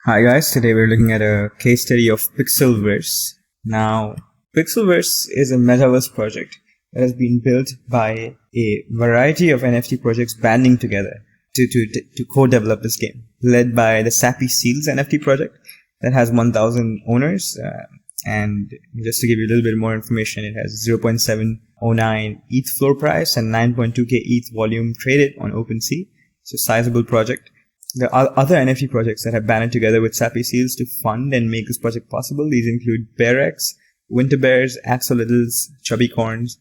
Hi guys, today we're looking at a case study of Pixlverse. Now, Pixlverse is a Metaverse project that has been built by a variety of NFT projects banding together to co-develop this game, led by the Sappy Seals NFT project that has 1,000 owners. And just to give you a little bit more information, it has 0.709 ETH floor price and 9.2k ETH volume traded on OpenSea. It's a sizable project. There are other NFT projects that have banded together with Sappy Seals to fund and make this project possible. These include BearX, Winter Bears, Axolotls, Chubby Corns,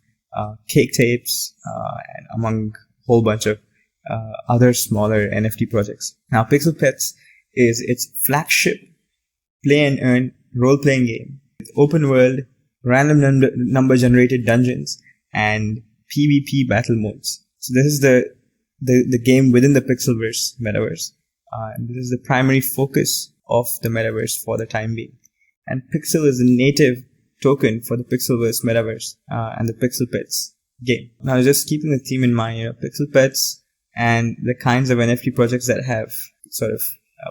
Cake Tapes, and among a whole bunch of other smaller NFT projects. Now, Pixel Pets is its flagship play and earn role-playing game with open world, random number generated dungeons, and PvP battle modes. So this is the game within the Pixlverse metaverse. And this is the primary focus of the metaverse for the time being. And Pixel is a native token for the Pixlverse metaverse and the Pixel Pets game. Now, just keeping the theme in mind, Pixel Pets and the kinds of NFT projects that have sort of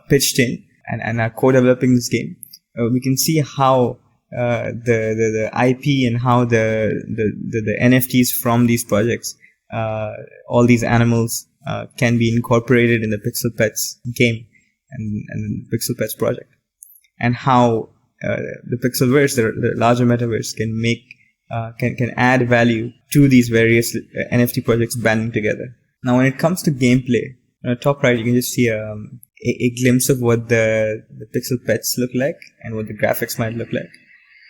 pitched in and are co-developing this game, we can see how the IP and how the NFTs from these projects, all these animals, can be incorporated in the Pixel Pets game and the Pixel Pets project, and how the Pixlverse, the larger metaverse, can add value to these various NFT projects banding together. Now, when it comes to gameplay, on the top right, you can just see a glimpse of what the Pixel Pets look like and what the graphics might look like.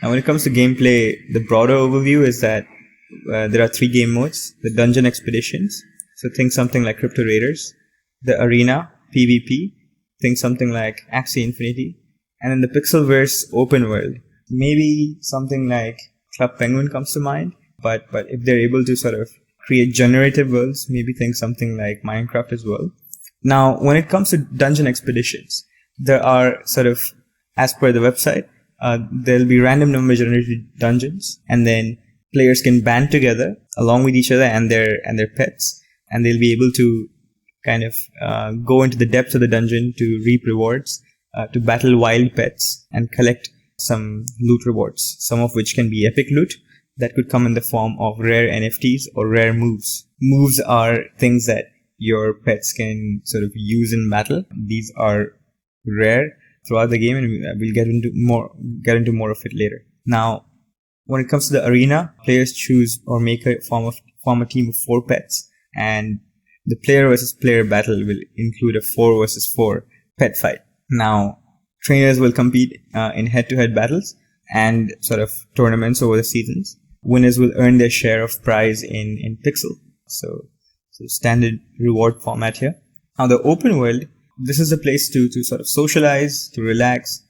Now, when it comes to gameplay, the broader overview is that there are 3 game modes: the Dungeon Expeditions. So think something like Crypto Raiders, the Arena, PvP, think something like Axie Infinity, and then the Pixlverse open world. Maybe something like Club Penguin comes to mind, but if they're able to sort of create generative worlds, maybe think something like Minecraft as well. Now, when it comes to Dungeon Expeditions, there are sort of, as per the website, there'll be random number generated dungeons, and then players can band together along with each other and their pets. And they'll be able to kind of go into the depths of the dungeon to reap rewards, to battle wild pets, and collect some loot rewards, some of which can be epic loot that could come in the form of rare NFTs or rare moves. Moves are things that your pets can sort of use in battle. These are rare throughout the game, and we'll get into more of it later. Now, when it comes to the arena, players choose or form a team of 4 pets. And the player versus player battle will include a 4 versus 4 pet fight. Now, trainers will compete in head-to-head battles and sort of tournaments over the seasons. Winners will earn their share of prize in Pixel. So standard reward format here. Now, the open world, this is a place to sort of socialize, to relax,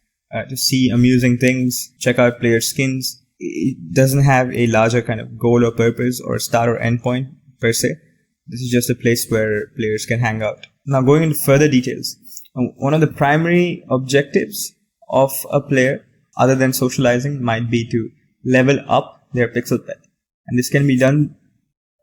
to see amusing things, check out player skins. It doesn't have a larger kind of goal or purpose or start or end point per se. This is just a place where players can hang out. Now, going into further details, one of the primary objectives of a player, other than socializing, might be to level up their Pixel Pet. And this can be done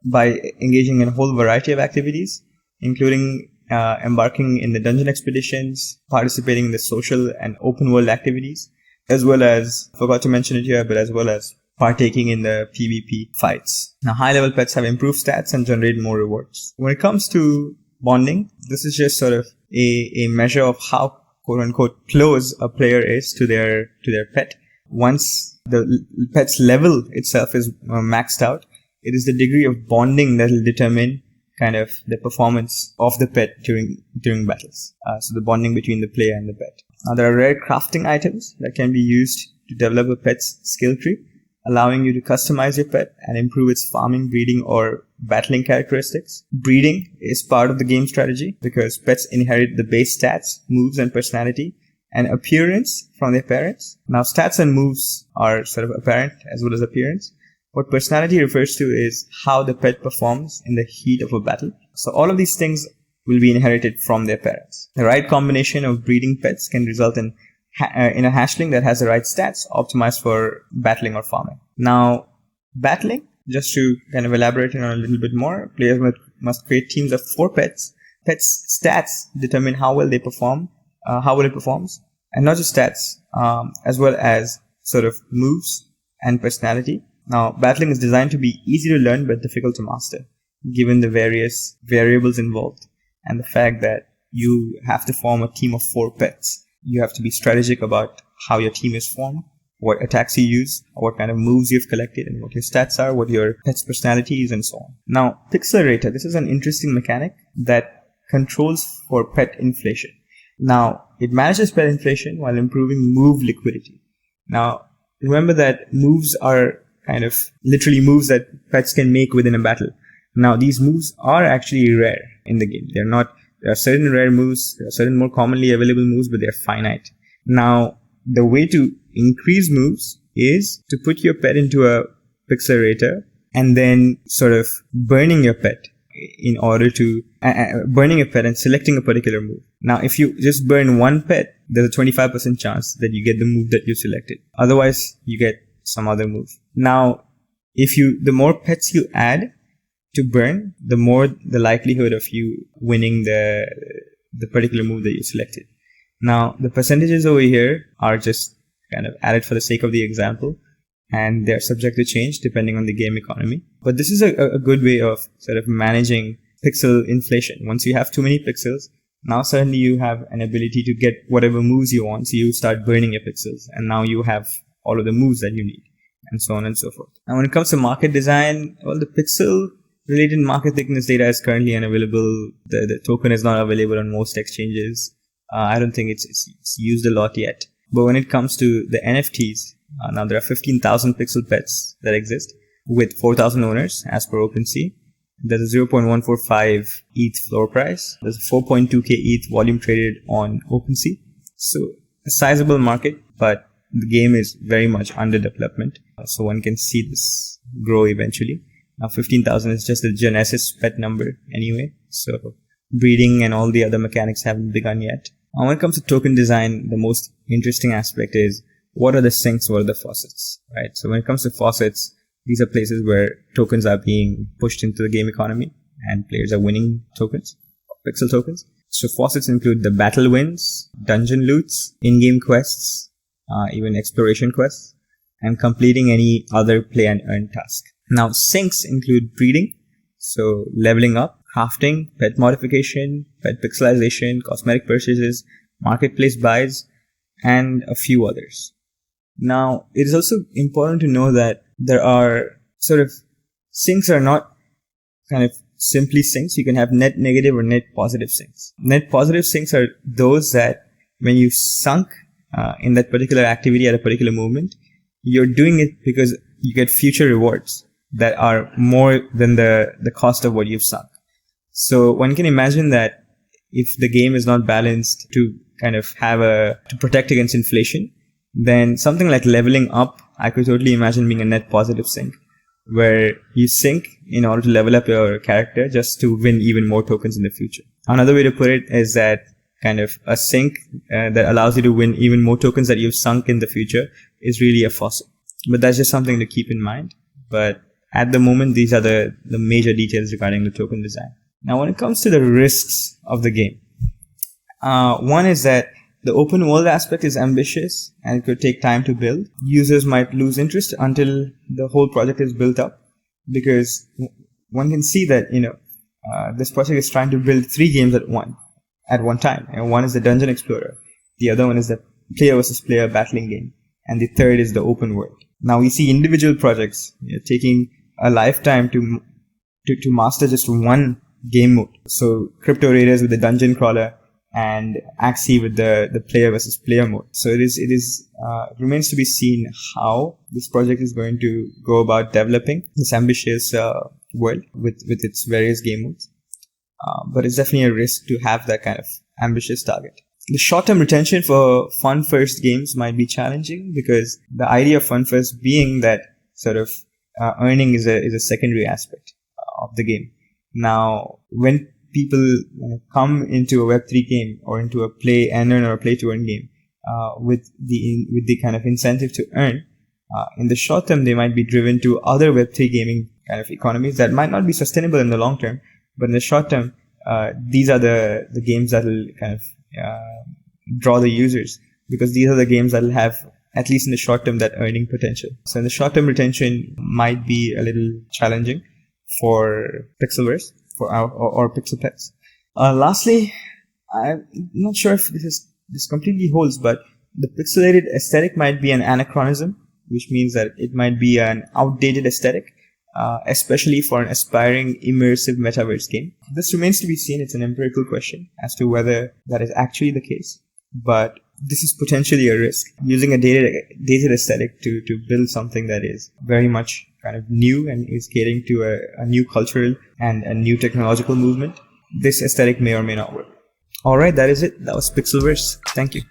by engaging in a whole variety of activities, including embarking in the dungeon expeditions, participating in the social and open world activities, as well as, forgot to mention it here, but as well as partaking in the PvP fights. Now, high-level pets have improved stats and generate more rewards. When it comes to bonding, this is just sort of a measure of how quote-unquote close a player is to their pet. Once the pet's level itself is maxed out, it is the degree of bonding that will determine kind of the performance of the pet during battles. So the bonding between the player and the pet. Now, there are rare crafting items that can be used to develop a pet's skill tree, allowing you to customize your pet and improve its farming, breeding, or battling characteristics. Breeding is part of the game strategy because pets inherit the base stats, moves, and personality and appearance from their parents. Now, stats and moves are sort of apparent as well as appearance. What personality refers to is how the pet performs in the heat of a battle. So all of these things will be inherited from their parents. The right combination of breeding pets can result in a hatchling that has the right stats optimized for battling or farming. Now, battling, just to kind of elaborate on a little bit more, players must create teams of 4 pets. Pets' stats determine how well it performs, And not just stats, as well as sort of moves and personality. Now, battling is designed to be easy to learn but difficult to master, given the various variables involved and the fact that you have to form a team of 4 pets. You have to be strategic about how your team is formed, what attacks you use, what kind of moves you've collected, and what your stats are, what your pet's personality is, and so on. Now, Pixlerator, this is an interesting mechanic that controls for pet inflation. Now, it manages pet inflation while improving move liquidity. Now, remember that moves are kind of literally moves that pets can make within a battle. Now, these moves are actually rare in the game. There are certain rare moves, there are certain more commonly available moves, but they're finite. Now, the way to increase moves is to put your pet into a Pixlerator and then sort of burning your pet in order to burning a pet and selecting a particular move. Now, if you just burn one pet, there's a 25% chance that you get the move that you selected. Otherwise, you get some other move. Now, the more pets you add to burn, the more the likelihood of you winning the particular move that you selected. Now, the percentages over here are just kind of added for the sake of the example, and they're subject to change depending on the game economy. But this is a good way of sort of managing pixel inflation. Once you have too many pixels, now suddenly you have an ability to get whatever moves you want, so you start burning your pixels, and now you have all of the moves that you need, and so on and so forth. And when it comes to market design, well, the pixel-related market thickness data is currently unavailable. The token is not available on most exchanges. I don't think it's used a lot yet. But when it comes to the NFTs, now there are 15,000 pixel pets that exist with 4,000 owners as per OpenSea. There's a 0.145 ETH floor price. There's a 4.2k ETH volume traded on OpenSea. So a sizable market, but the game is very much under development. So one can see this grow eventually. Now 15,000 is just the Genesis pet number anyway. So breeding and all the other mechanics haven't begun yet. Now, when it comes to token design, the most interesting aspect is what are the sinks, what are the faucets, right? So when it comes to faucets, these are places where tokens are being pushed into the game economy and players are winning tokens, pixel tokens. So faucets include the battle wins, dungeon loots, in-game quests, even exploration quests, and completing any other play and earn task. Now, sinks include breeding, so leveling up, crafting, pet modification, pet pixelization, cosmetic purchases, marketplace buys, and a few others. Now, it is also important to know that there are sort of sinks are not kind of simply sinks. You can have net negative or net positive sinks. Net positive sinks are those that when you sunk in that particular activity at a particular moment, you're doing it because you get future rewards that are more than the cost of what you've sunk. So one can imagine that if the game is not balanced to kind of to protect against inflation, then something like leveling up, I could totally imagine being a net positive sink, where you sink in order to level up your character just to win even more tokens in the future. Another way to put it is that kind of a sink that allows you to win even more tokens that you've sunk in the future is really a faucet. But that's just something to keep in mind. But at the moment, these are the major details regarding the token design. Now, when it comes to the risks of the game, one is that the open world aspect is ambitious and it could take time to build. Users might lose interest until the whole project is built up, because one can see that, this project is trying to build 3 games at one time. And one is the Dungeon Explorer, the other one is the player versus player battling game, and the third is the open world. Now we see individual projects taking a lifetime to master just one game mode. So Crypto Raiders with the dungeon crawler and Axie with the player versus player mode. So it remains to be seen how this project is going to go about developing this ambitious world with its various game modes. But it's definitely a risk to have that kind of ambitious target. The short-term retention for Fun First games might be challenging, because the idea of Fun First being that sort of earning is a secondary aspect of the game. Now, when people come into a Web3 game or into a play and earn or a play to earn game with the kind of incentive to earn, in the short term they might be driven to other Web3 gaming kind of economies that might not be sustainable in the long term, but in the short term these are the games that will kind of draw the users because these are the games that will have, at least in the short term, that earning potential. So in the short term, retention might be a little challenging for Pixlverse or Pixel Pets. Lastly, I'm not sure if this completely holds, but the pixelated aesthetic might be an anachronism, which means that it might be an outdated aesthetic, especially for an aspiring immersive metaverse game. This remains to be seen. It's an empirical question as to whether that is actually the case, but this is potentially a risk. Using a dated aesthetic to build something that is very much kind of new and is catering to a new cultural and a new technological movement, this aesthetic may or may not work. Alright, that is it. That was Pixlverse. Thank you.